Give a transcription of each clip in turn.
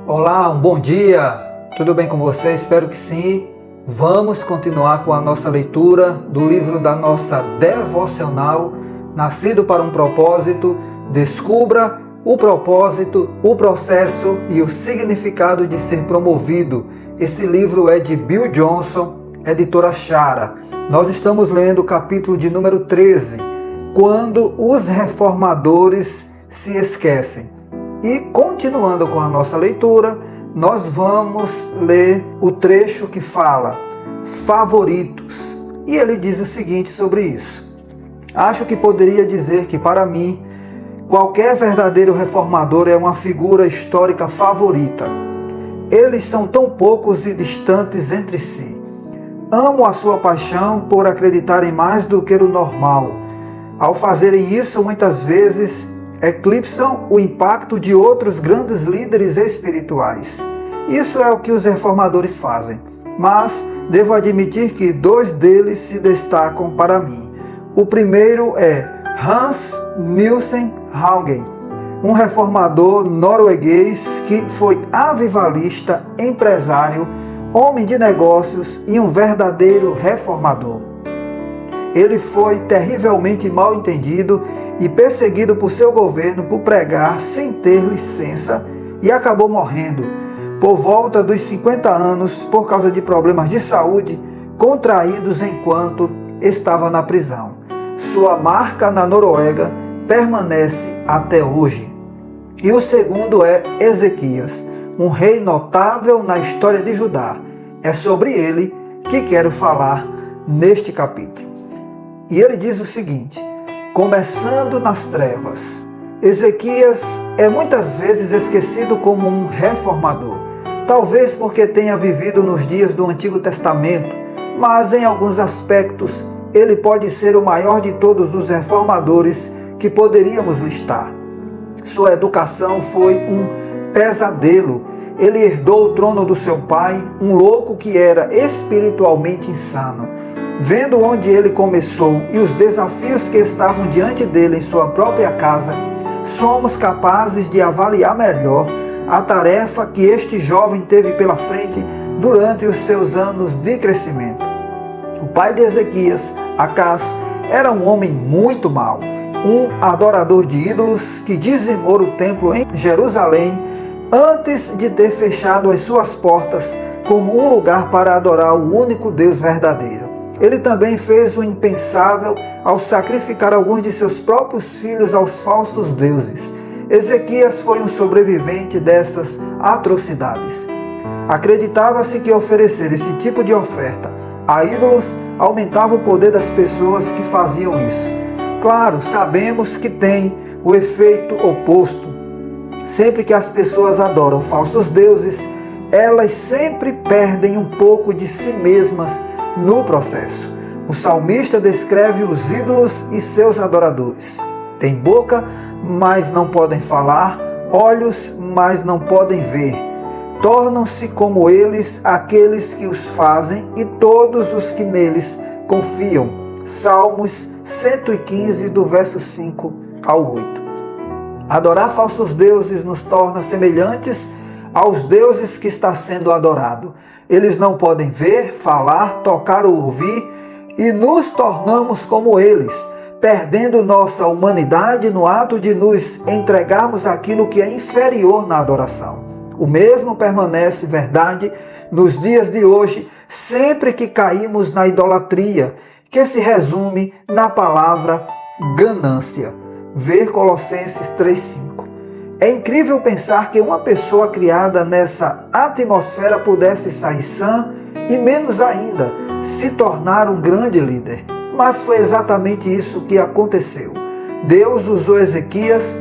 Olá, um bom dia! Tudo bem com você? Espero que sim. Vamos continuar com a nossa leitura do livro da nossa devocional, Nascido para um Propósito. Descubra o propósito, o processo e o significado de ser promovido. Esse livro é de Bill Johnson, editora Chara. Nós estamos lendo o capítulo de número 13, Quando os Reformadores se Esquecem. E continuando com a nossa leitura, nós vamos ler o trecho que fala favoritos. E ele diz o seguinte sobre isso: acho que poderia dizer que para mim, qualquer verdadeiro reformador é uma figura histórica favorita. Eles são tão poucos e distantes entre si. Amo a sua paixão por acreditarem mais do que o normal. Ao fazerem isso, muitas vezes eclipsam o impacto de outros grandes líderes espirituais. Isso é o que os reformadores fazem. Mas devo admitir que dois deles se destacam para mim. O primeiro é Hans Nielsen Haugen, um reformador norueguês que foi avivalista, empresário, homem de negócios e um verdadeiro reformador. Ele foi terrivelmente mal entendido e perseguido por seu governo por pregar sem ter licença e acabou morrendo por volta dos 50 anos por causa de problemas de saúde contraídos enquanto estava na prisão. Sua marca na Noruega permanece até hoje. E o segundo é Ezequias, um rei notável na história de Judá. É sobre ele que quero falar neste capítulo. E ele diz o seguinte: começando nas trevas. Ezequias é muitas vezes esquecido como um reformador, talvez porque tenha vivido nos dias do Antigo Testamento, mas em alguns aspectos ele pode ser o maior de todos os reformadores que poderíamos listar. Sua educação foi um pesadelo. Ele herdou o trono do seu pai, um louco que era espiritualmente insano. Vendo onde ele começou e os desafios que estavam diante dele em sua própria casa, somos capazes de avaliar melhor a tarefa que este jovem teve pela frente durante os seus anos de crescimento. O pai de Ezequias, Acás, era um homem muito mau, um adorador de ídolos que dizimou o templo em Jerusalém antes de ter fechado as suas portas como um lugar para adorar o único Deus verdadeiro. Ele também fez o impensável ao sacrificar alguns de seus próprios filhos aos falsos deuses. Ezequias foi um sobrevivente dessas atrocidades. Acreditava-se que oferecer esse tipo de oferta a ídolos aumentava o poder das pessoas que faziam isso. Claro, sabemos que tem o efeito oposto. Sempre que as pessoas adoram falsos deuses, elas sempre perdem um pouco de si mesmas no processo. O salmista descreve os ídolos e seus adoradores. Tem boca, mas não podem falar, olhos, mas não podem ver. Tornam-se como eles aqueles que os fazem e todos os que neles confiam. Salmos 115, do verso 5 ao 8. Adorar falsos deuses nos torna semelhantes aos deuses que está sendo adorado. Eles não podem ver, falar, tocar ou ouvir, e nos tornamos como eles, perdendo nossa humanidade no ato de nos entregarmos àquilo que é inferior na adoração. O mesmo permanece verdade nos dias de hoje, sempre que caímos na idolatria, que se resume na palavra ganância. Ver Colossenses 3:5. É incrível pensar que uma pessoa criada nessa atmosfera pudesse sair sã e, menos ainda, se tornar um grande líder. Mas foi exatamente isso que aconteceu. Deus usou Ezequias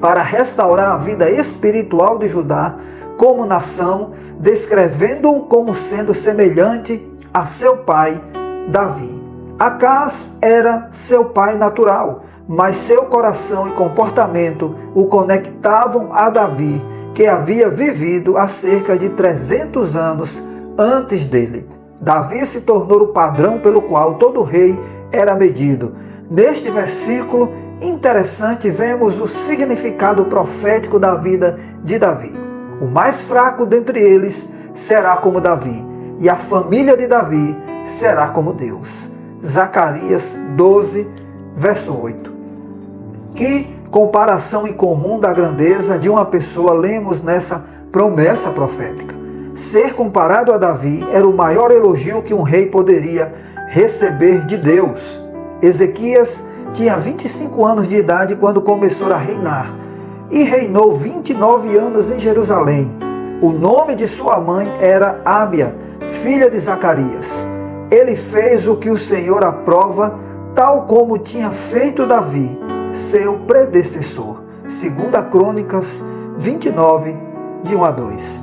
para restaurar a vida espiritual de Judá como nação, descrevendo-o como sendo semelhante a seu pai, Davi. Acás era seu pai natural, mas seu coração e comportamento o conectavam a Davi, que havia vivido há cerca de 300 anos antes dele. Davi se tornou o padrão pelo qual todo rei era medido. Neste versículo interessante, vemos o significado profético da vida de Davi. O mais fraco dentre eles será como Davi, e a família de Davi será como Deus. Zacarias 12, verso 8. Que comparação incomum da grandeza de uma pessoa lemos nessa promessa profética. Ser comparado a Davi era o maior elogio que um rei poderia receber de Deus. Ezequias tinha 25 anos de idade quando começou a reinar e reinou 29 anos em Jerusalém. O nome de sua mãe era Ábia, filha de Zacarias. Ele fez o que o Senhor aprova, tal como tinha feito Davi, seu predecessor. 2 Crônicas 29, de 1 a 2.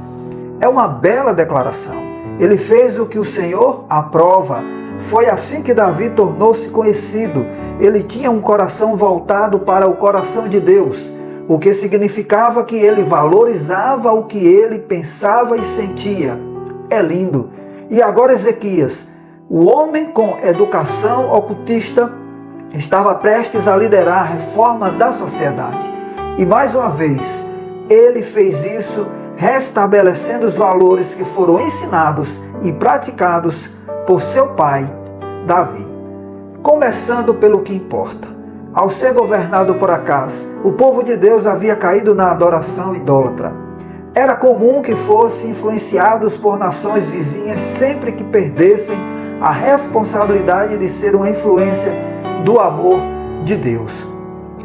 É uma bela declaração. Ele fez o que o Senhor aprova. Foi assim que Davi tornou-se conhecido. Ele tinha um coração voltado para o coração de Deus, o que significava que ele valorizava o que ele pensava e sentia. É lindo. E agora Ezequias, o homem com educação ocultista, estava prestes a liderar a reforma da sociedade. E mais uma vez, ele fez isso restabelecendo os valores que foram ensinados e praticados por seu pai, Davi. Começando pelo que importa. Ao ser governado por Acaz, o povo de Deus havia caído na adoração idólatra. Era comum que fossem influenciados por nações vizinhas sempre que perdessem a responsabilidade de ser uma influência do amor de Deus.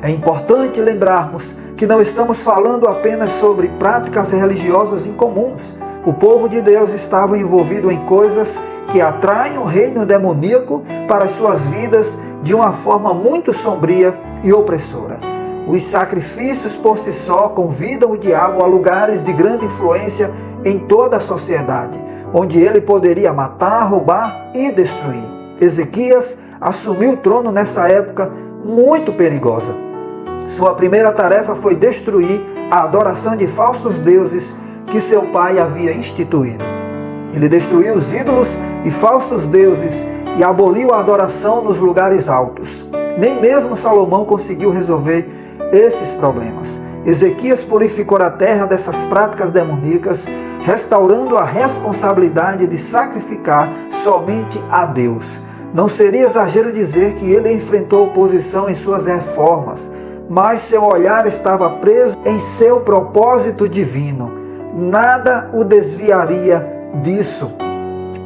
É importante lembrarmos que não estamos falando apenas sobre práticas religiosas incomuns. O povo de Deus estava envolvido em coisas que atraem o reino demoníaco para as suas vidas de uma forma muito sombria e opressora. Os sacrifícios por si só convidam o diabo a lugares de grande influência em toda a sociedade, onde ele poderia matar, roubar e destruir. Ezequias assumiu o trono nessa época muito perigosa. Sua primeira tarefa foi destruir a adoração de falsos deuses que seu pai havia instituído. Ele destruiu os ídolos e falsos deuses e aboliu a adoração nos lugares altos. Nem mesmo Salomão conseguiu resolver esses problemas. Ezequias purificou a terra dessas práticas demoníacas, restaurando a responsabilidade de sacrificar somente a Deus. Não seria exagero dizer que ele enfrentou oposição em suas reformas, mas seu olhar estava preso em seu propósito divino. Nada o desviaria disso.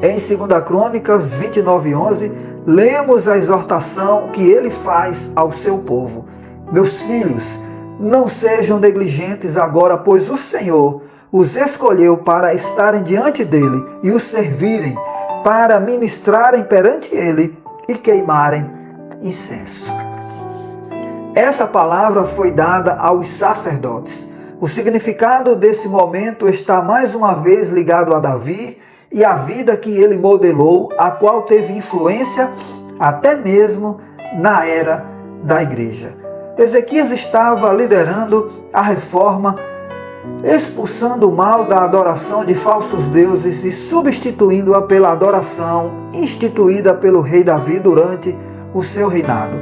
Em 2 Crônicas 29:11, lemos a exortação que ele faz ao seu povo. Meus filhos, não sejam negligentes agora, pois o Senhor os escolheu para estarem diante dele e os servirem, para ministrarem perante ele e queimarem incenso. Essa palavra foi dada aos sacerdotes. O significado desse momento está mais uma vez ligado a Davi e a vida que ele modelou, a qual teve influência até mesmo na era da igreja. Ezequias estava liderando a reforma, expulsando o mal da adoração de falsos deuses e substituindo-a pela adoração instituída pelo rei Davi durante o seu reinado.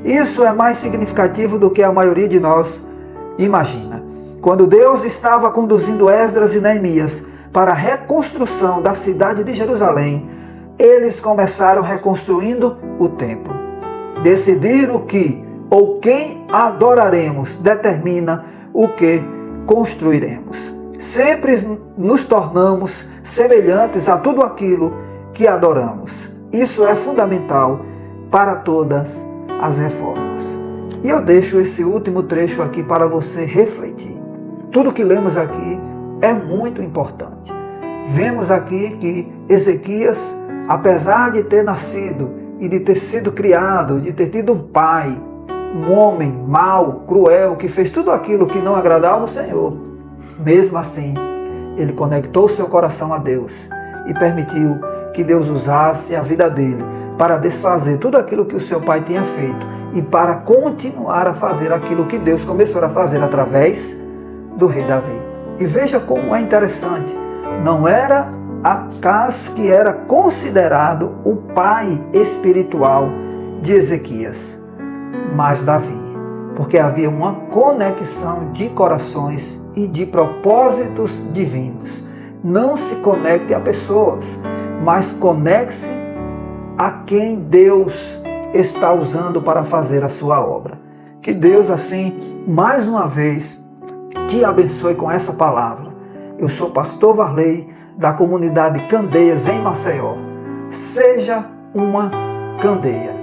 Isso é mais significativo do que a maioria de nós imagina. Quando Deus estava conduzindo Esdras e Neemias para a reconstrução da cidade de Jerusalém, eles começaram reconstruindo o templo. Decidir o que ou quem adoraremos determina o que construiremos. Sempre nos tornamos semelhantes a tudo aquilo que adoramos. Isso é fundamental para todas as reformas. E eu deixo esse último trecho aqui para você refletir. Tudo que lemos aqui é muito importante. Vemos aqui que Ezequias, apesar de ter nascido e de ter sido criado, de ter tido um pai, um homem mau, cruel, que fez tudo aquilo que não agradava o Senhor, mesmo assim, ele conectou seu coração a Deus e permitiu que Deus usasse a vida dele para desfazer tudo aquilo que o seu pai tinha feito e para continuar a fazer aquilo que Deus começou a fazer através do rei Davi. E veja como é interessante, não era Acaz que era considerado o pai espiritual de Ezequias, mas Davi. porque havia uma conexão de corações e de propósitos divinos. Não se conecte a pessoas, mas conecte-se a quem Deus está usando para fazer a sua obra. Que Deus, assim, mais uma vez, te abençoe com essa palavra. Eu sou pastor Varley, da comunidade Candeias, em Maceió. Seja uma candeia.